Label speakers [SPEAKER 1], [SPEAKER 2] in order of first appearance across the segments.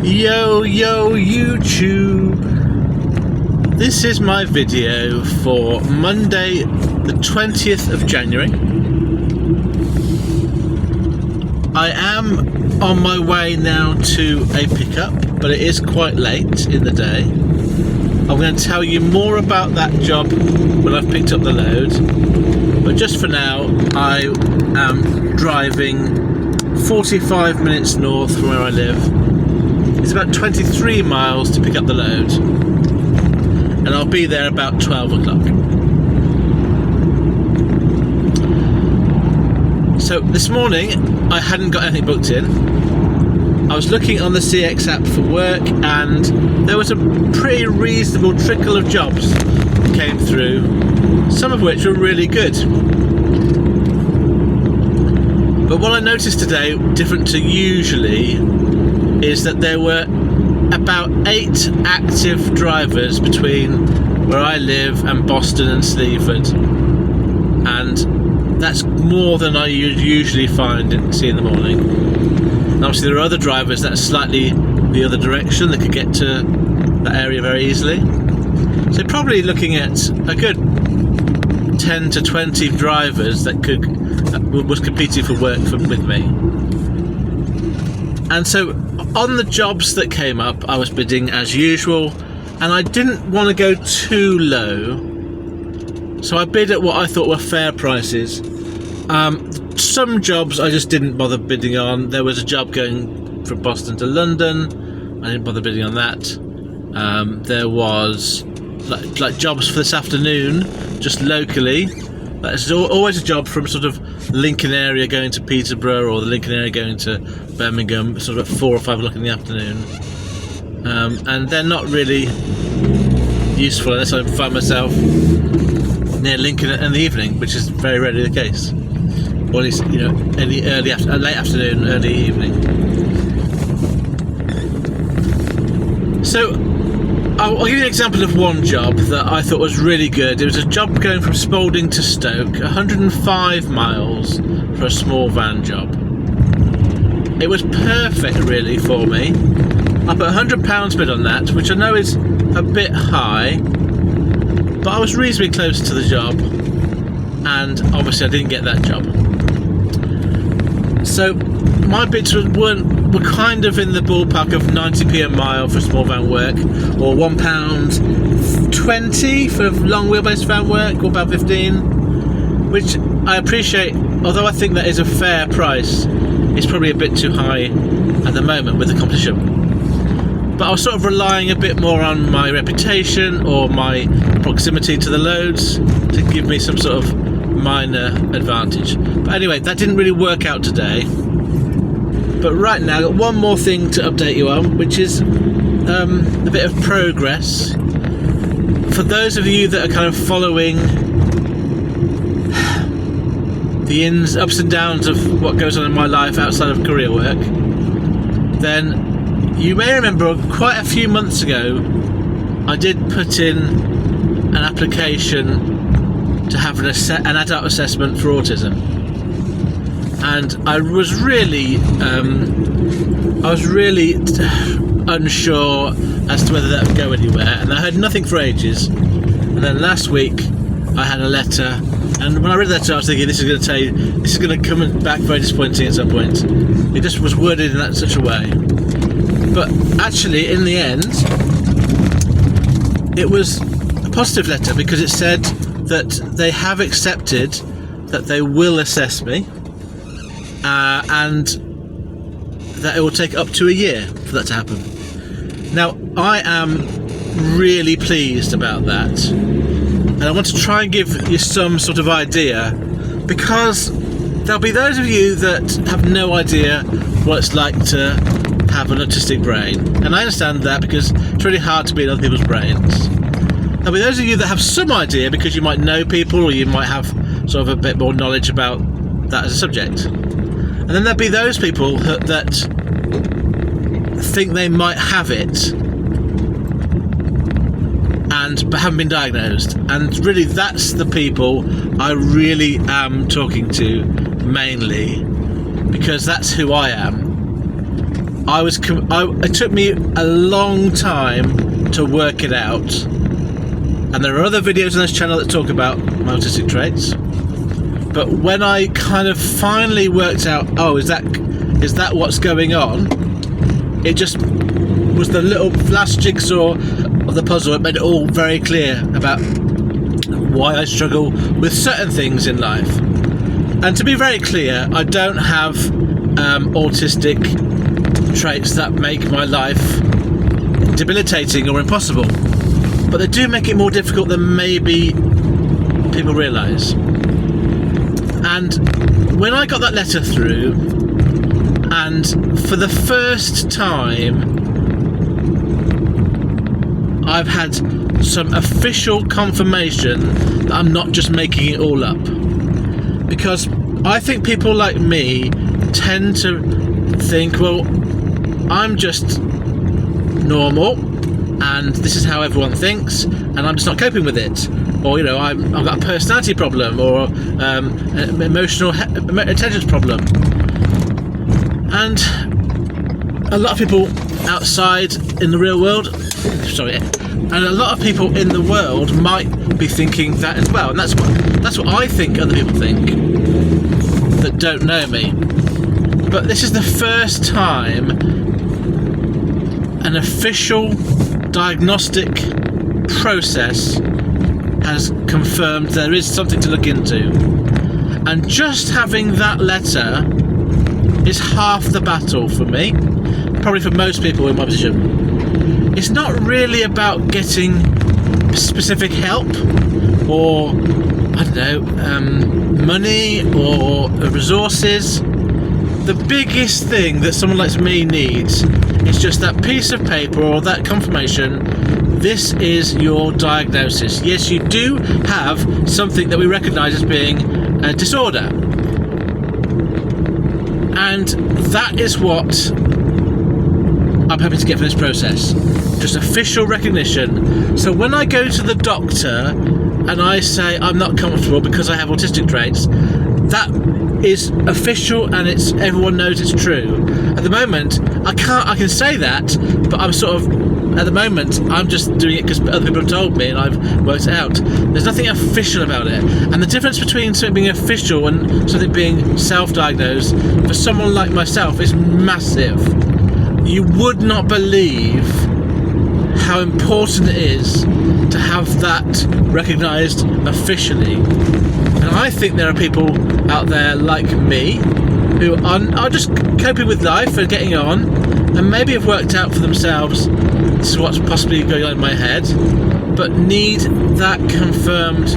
[SPEAKER 1] Yo YouTube, this is my video for Monday the 20th of January. I am on my way now to a pickup, but it is quite late in the day. I'm going to tell you more about that job when I've picked up the load, but just for now I am driving 45 minutes north from where I live. It's about 23 miles to pick up the load, and I'll be there about 12 o'clock. So this morning I hadn't got anything booked in. I was looking on the CX app for work, and there was a pretty reasonable trickle of jobs that came through, some of which were really good. But what I noticed today, different to usually, is that there were about 8 active drivers between where I live and Boston and Sleaford, and that's more than I usually see in the morning. And obviously there are other drivers that are slightly the other direction that could get to that area very easily. So probably looking at a good 10 to 20 drivers that was competing for work with me. And so on the jobs that came up, I was bidding as usual, and I didn't want to go too low, so I bid at what I thought were fair prices. Some jobs I just didn't bother bidding on. There was a job going from Boston to London, I didn't bother bidding on that. There was like jobs for this afternoon, just locally. There's always a job from sort of Lincoln area going to Peterborough, or the Lincoln area going to Birmingham, sort of at 4 or 5 o'clock in the afternoon. And they're not really useful unless I find myself near Lincoln in the evening, which is very rarely the case. Or at least, in the late afternoon, early evening. So I'll give you an example of one job that I thought was really good. It was a job going from Spalding to Stoke, 105 miles for a small van job. It was perfect really for me. I put £100 bid on that, which I know is a bit high, but I was reasonably close to the job, and obviously I didn't get that job. So my bids were kind of in the ballpark of 90p a mile for small van work, or £1.20 for long wheelbase van work, or about 15, which I appreciate, although I think that is a fair price. It's probably a bit too high at the moment with the competition. But I was sort of relying a bit more on my reputation or my proximity to the loads to give me some sort of minor advantage. But anyway, that didn't really work out today. But right now, I've got one more thing to update you on, which is a bit of progress. For those of you that are kind of following the ups and downs of what goes on in my life outside of career work, then you may remember quite a few months ago I did put in an application to have an adult assessment for autism, and I was really unsure as to whether that would go anywhere, and I heard nothing for ages. And then last week I had a letter, and when I read the letter I was thinking, this is going to come back very disappointing at some point. It just was worded in such a way. But actually in the end it was a positive letter, because it said that they have accepted that they will assess me, and that it will take up to a year for that to happen. Now I am really pleased about that, and I want to try and give you some sort of idea, because there'll be those of you that have no idea what it's like to have an autistic brain, and I understand that because it's really hard to be in other people's brains. There'll be those of you that have some idea because you might know people, or you might have sort of a bit more knowledge about that as a subject. And then there'll be those people that think they might have it and haven't been diagnosed. And really that's the people I really am talking to mainly, because that's who I am. it took me a long time to work it out. And there are other videos on this channel that talk about my autistic traits. But when I kind of finally worked out, oh, is that what's going on? It just was the little last jigsaw of the puzzle. It made it all very clear about why I struggle with certain things in life. And to be very clear, I don't have autistic traits that make my life debilitating or impossible, but they do make it more difficult than maybe people realise. And when I got that letter through, and for the first time I've had some official confirmation that I'm not just making it all up, because I think people like me tend to think, well, I'm just normal and this is how everyone thinks and I'm just not coping with it, or I've got a personality problem or an emotional intelligence problem. And a lot of people outside in the real world, and a lot of people in the world might be thinking that as well, and that's what I think other people think that don't know me. But this is the first time an official diagnostic process has confirmed there is something to look into, and just having that letter is half the battle for me, probably for most people in my position. It's not really about getting specific help or, I don't know, money or resources. The biggest thing that someone like me needs is just that piece of paper or that confirmation. This is your diagnosis. Yes, you do have something that we recognise as being a disorder. And that is what I'm hoping to get from this process. Just official recognition. So when I go to the doctor and I say I'm not comfortable because I have autistic traits, that is official and everyone knows it's true. At the moment, I can say that, but I'm sort of, at the moment, I'm just doing it because other people have told me and I've worked it out. There's nothing official about it. And the difference between something being official and something being self-diagnosed for someone like myself is massive. You would not believe how important it is to have that recognised officially. And I think there are people out there like me who are just coping with life and getting on, and maybe have worked out for themselves this is what's possibly going on in my head, but need that confirmed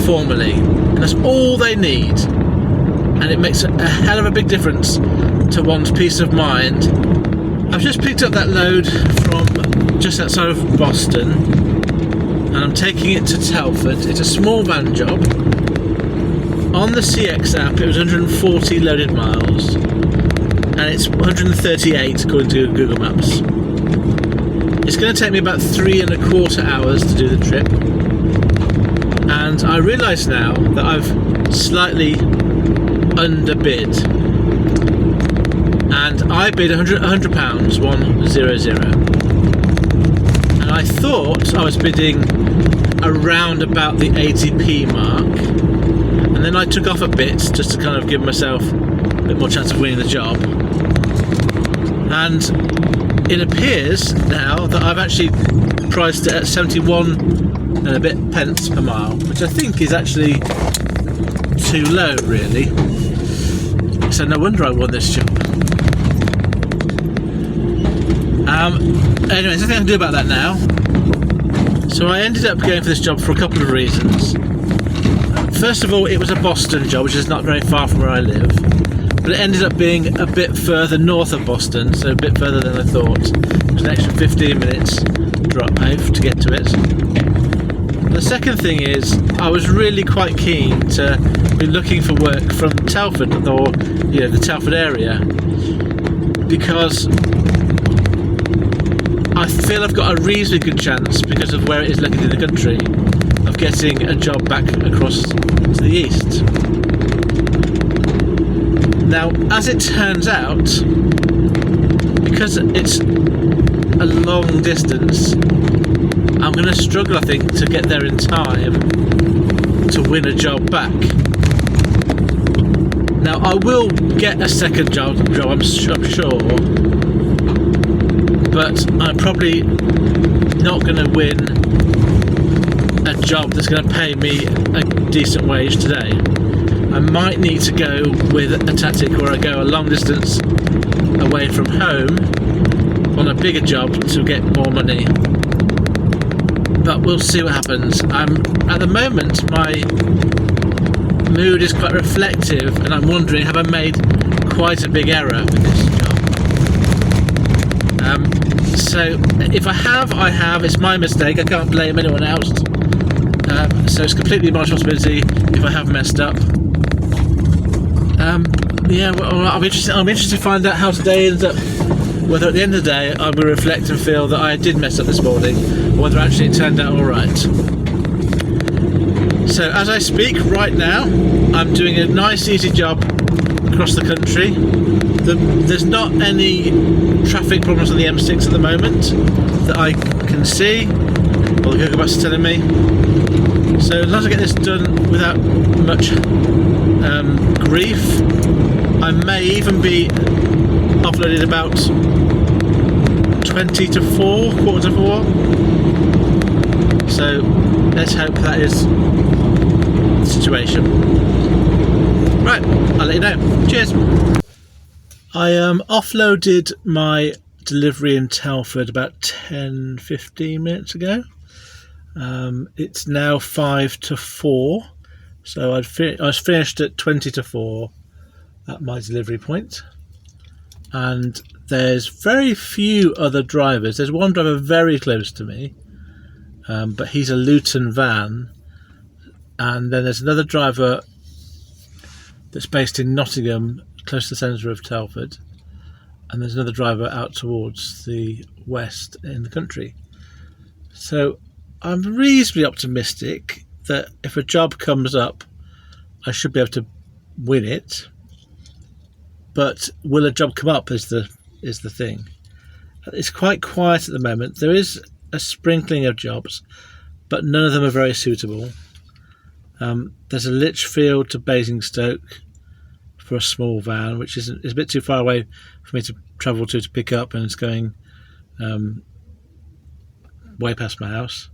[SPEAKER 1] formally. And that's all they need. And it makes a hell of a big difference to one's peace of mind. I've just picked up that load from just outside of Boston, and I'm taking it to Telford. It's a small van job. On the CX app, it was 140 loaded miles, and it's 138 according to Google Maps. It's going to take me about 3¼ hours to do the trip, and I realise now that I've slightly underbid, and I bid £100, 100, and I thought I was bidding around about the 80p mark. And then I took off a bit just to kind of give myself a bit more chance of winning the job. And it appears now that I've actually priced it at 71 and a bit pence per mile, which I think is actually too low, really. So no wonder I won this job. Anyway, there's nothing I can do about that now. So I ended up going for this job for a couple of reasons. First of all, it was a Boston job, which is not very far from where I live, but it ended up being a bit further north of Boston, so a bit further than I thought. It was an extra 15 minutes drive to get to it. The second thing is, I was really quite keen to be looking for work from Telford, or the Telford area, because I feel I've got a reasonably good chance, because of where it is located in the country, of getting a job back across to the east. Now, as it turns out, because it's a long distance, I'm going to struggle, I think, to get there in time to win a job back. Now, I will get a second job, I'm sure, but I'm probably not going to win a job that's going to pay me a decent wage today. I might need to go with a tactic where I go a long distance away from home on a bigger job to get more money. But we'll see what happens. At the moment, my mood is quite reflective, and I'm wondering, have I made quite a big error with this job? So if I have. It's my mistake. I can't blame anyone else. So it's completely my responsibility if I have messed up. Yeah, well, I'll be interested to find out how today ends up. Whether at the end of the day I will reflect and feel that I did mess up this morning, or whether actually it turned out all right. So as I speak right now, I'm doing a nice easy job across the country. There's not any traffic problems on the M6 at the moment that I can see, or the Google Maps is telling me. So as long as I get this done without much grief, I may even be offloaded about 20 to 4, quarter to 4. So let's hope that is the situation. Right, I'll let you know. Cheers. I offloaded my delivery in Telford about 10-15 minutes ago. It's now 5 to 4, so I was finished at 20 to 4 at my delivery point. And there's very few other drivers. There's one driver very close to me, but he's a Luton van, and then there's another driver that's based in Nottingham, close to the centre of Telford, and there's another driver out towards the west in the country. So I'm reasonably optimistic that if a job comes up, I should be able to win it. But will a job come up is the thing. It's quite quiet at the moment. There is a sprinkling of jobs, but none of them are very suitable. There's a Lichfield to Basingstoke for a small van, which is a bit too far away for me to travel to pick up, and it's going way past my house.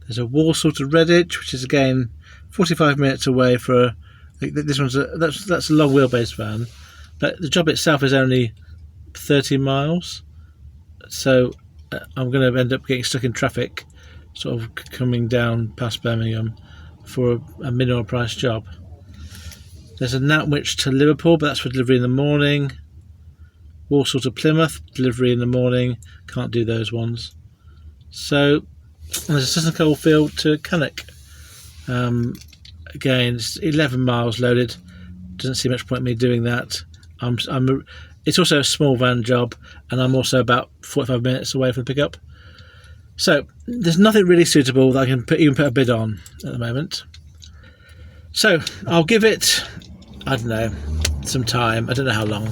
[SPEAKER 1] There's a Walsall to Redditch, which is again 45 minutes away for this one's that's a long wheelbase van. But the job itself is only 30 miles, so I'm going to end up getting stuck in traffic, sort of coming down past Birmingham for a minimum price job. There's a Nantwich to Liverpool, but that's for delivery in the morning. Walsall to Plymouth, delivery in the morning. Can't do those ones. So there's a Sutton Coldfield to Cannock. Again, it's 11 miles loaded. Doesn't see much point in me doing that. It's also a small van job, and I'm also about 45 minutes away from the pickup. So there's nothing really suitable that I can even put a bid on at the moment. So I'll give it, I don't know, some time. I don't know how long.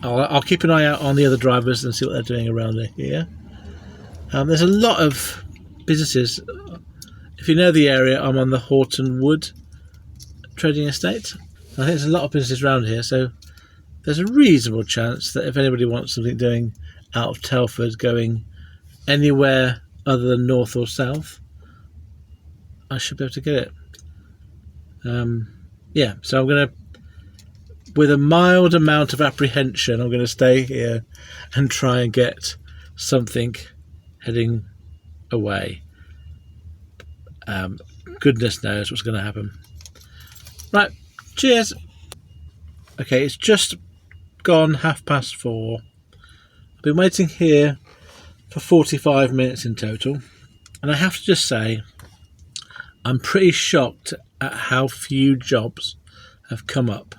[SPEAKER 1] I'll keep an eye out on the other drivers and see what they're doing around here. There's a lot of businesses. If you know the area, I'm on the Horton Wood trading estate. I think there's a lot of businesses around here, so there's a reasonable chance that if anybody wants something doing out of Telford, going anywhere other than north or south, I should be able to get it. Yeah, so I'm going to, with a mild amount of apprehension, I'm going to stay here and try and get something heading away. Goodness knows what's going to happen. Right. Cheers. Okay, it's just gone 4:30. I've been waiting here for 45 minutes in total, and I have to just say I'm pretty shocked at how few jobs have come up.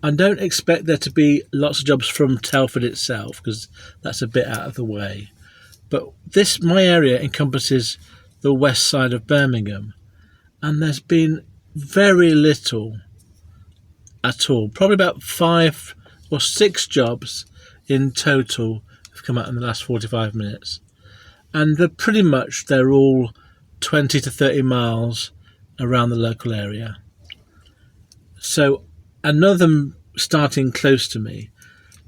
[SPEAKER 1] I don't expect there to be lots of jobs from Telford itself, because that's a bit out of the way, but my area encompasses the west side of Birmingham, and there's been very little at all. Probably about 5 or 6 jobs in total have come out in the last 45 minutes. And they're all 20 to 30 miles around the local area. So, and none of them starting close to me.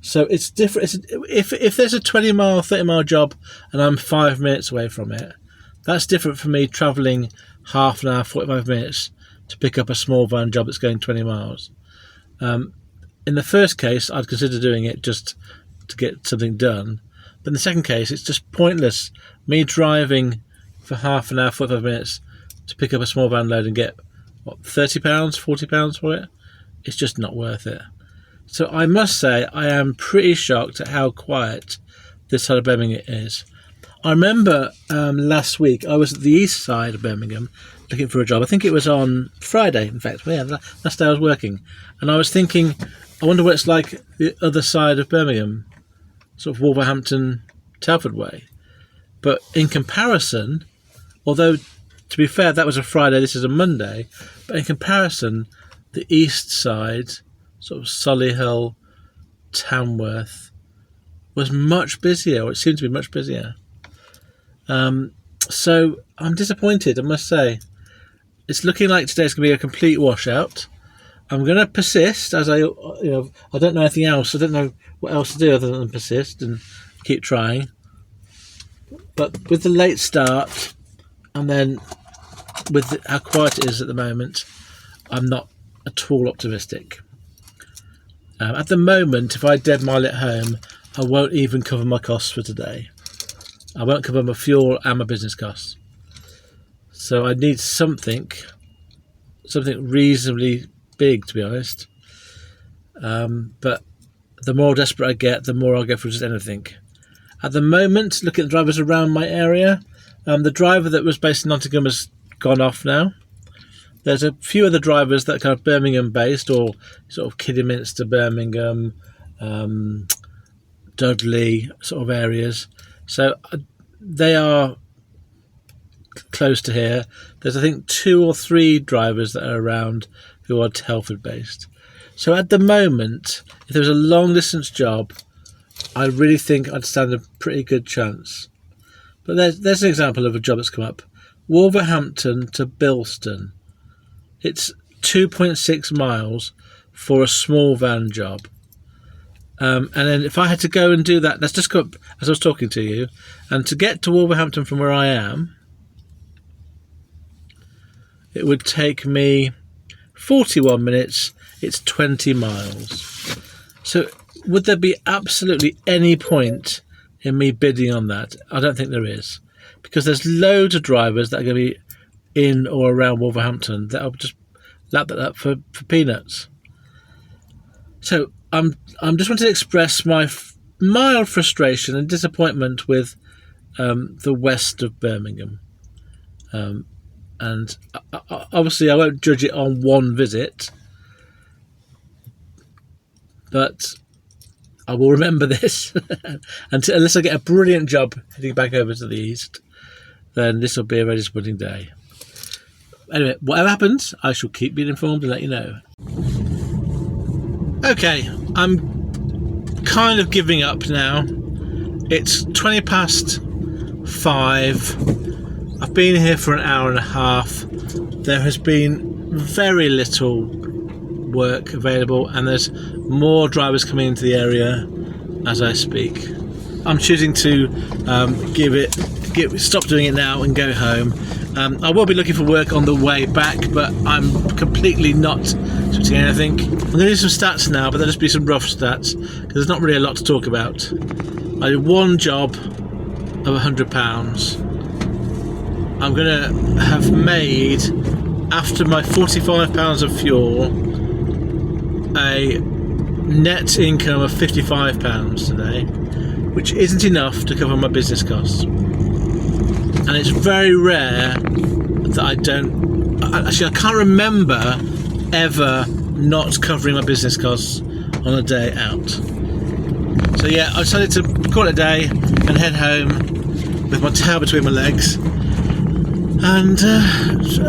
[SPEAKER 1] So it's different. If there's a 20 mile, 30 mile job and I'm 5 minutes away from it, that's different from me travelling half an hour, 45 minutes to pick up a small van job that's going 20 miles. In the first case, I'd consider doing it just to get something done. But in the second case, it's just pointless. Me driving for half an hour, 45 minutes to pick up a small van load and get, £30, £40 for it? It's just not worth it. So I must say, I am pretty shocked at how quiet this side of Birmingham is. I remember last week, I was at the east side of Birmingham looking for a job. I think it was on Friday, in fact. Well, yeah, last day I was working. And I was thinking, I wonder what it's like the other side of Birmingham, sort of Wolverhampton, Telford way. But in comparison, although to be fair, that was a Friday, this is a Monday, but in comparison, the east side, sort of Solihull, Tamworth, was much busier, or it seemed to be much busier. So I'm disappointed, I must say. It's looking like today's going to be a complete washout. I'm going to persist, as I don't know anything else. I don't know what else to do other than persist and keep trying. But with the late start, and then with how quiet it is at the moment, I'm not at all optimistic. At the moment, if I dead mile it home, I won't even cover my costs for today. I won't cover my fuel and my business costs. So I need something reasonably big, to be honest. But the more desperate I get, the more I'll go for just anything. At the moment, looking at the drivers around my area, the driver that was based in Nottingham has gone off now. There's a few other drivers that are kind of Birmingham based, or sort of Kidderminster, Birmingham, Dudley sort of areas. So they are close to here. There's, I think, 2 or 3 drivers that are around who are Telford based. So at the moment, if there was a long distance job, I really think I'd stand a pretty good chance. But there's an example of a job that's come up. Wolverhampton to Bilston. It's 2.6 miles for a small van job. And then if I had to go and do that, let's just go up as I was talking to you, and to get to Wolverhampton from where I am, it would take me 41 minutes. It's 20 miles. So would there be absolutely any point in me bidding on that? I don't think there is, because there's loads of drivers that are going to be in or around Wolverhampton that will just lap that up for peanuts. So I'm just wanting to express my mild frustration and disappointment with the west of Birmingham. And obviously I won't judge it on one visit, but I will remember this. Unless I get a brilliant job heading back over to the east, then this will be a very disappointing day. Anyway, whatever happens, I shall keep being informed and let you know. Okay, I'm kind of giving up now. It's 20 past 5. I've been here for an hour and a half. There has been very little work available, and there's more drivers coming into the area as I speak. I'm choosing to stop doing it now and go home. I will be looking for work on the way back, but I'm completely not switching anything. I'm going to do some stats now, but there'll just be some rough stats, because there's not really a lot to talk about. I did one job of £100. I'm going to have made, after my £45 of fuel, a net income of £55 today, which isn't enough to cover my business costs. And it's very rare that I can't remember ever not covering my business costs on a day out. So yeah, I decided to call it a day and head home with my tail between my legs and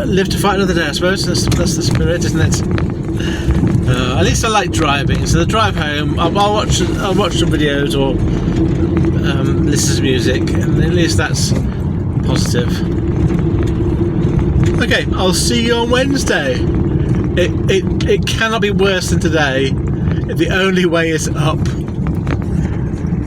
[SPEAKER 1] live to fight another day, I suppose. That's the spirit, isn't it? At least I like driving. So the drive home, I'll watch some videos or listen to music, and at least that's positive. Okay, I'll see you on Wednesday. It cannot be worse than today. The only way is up.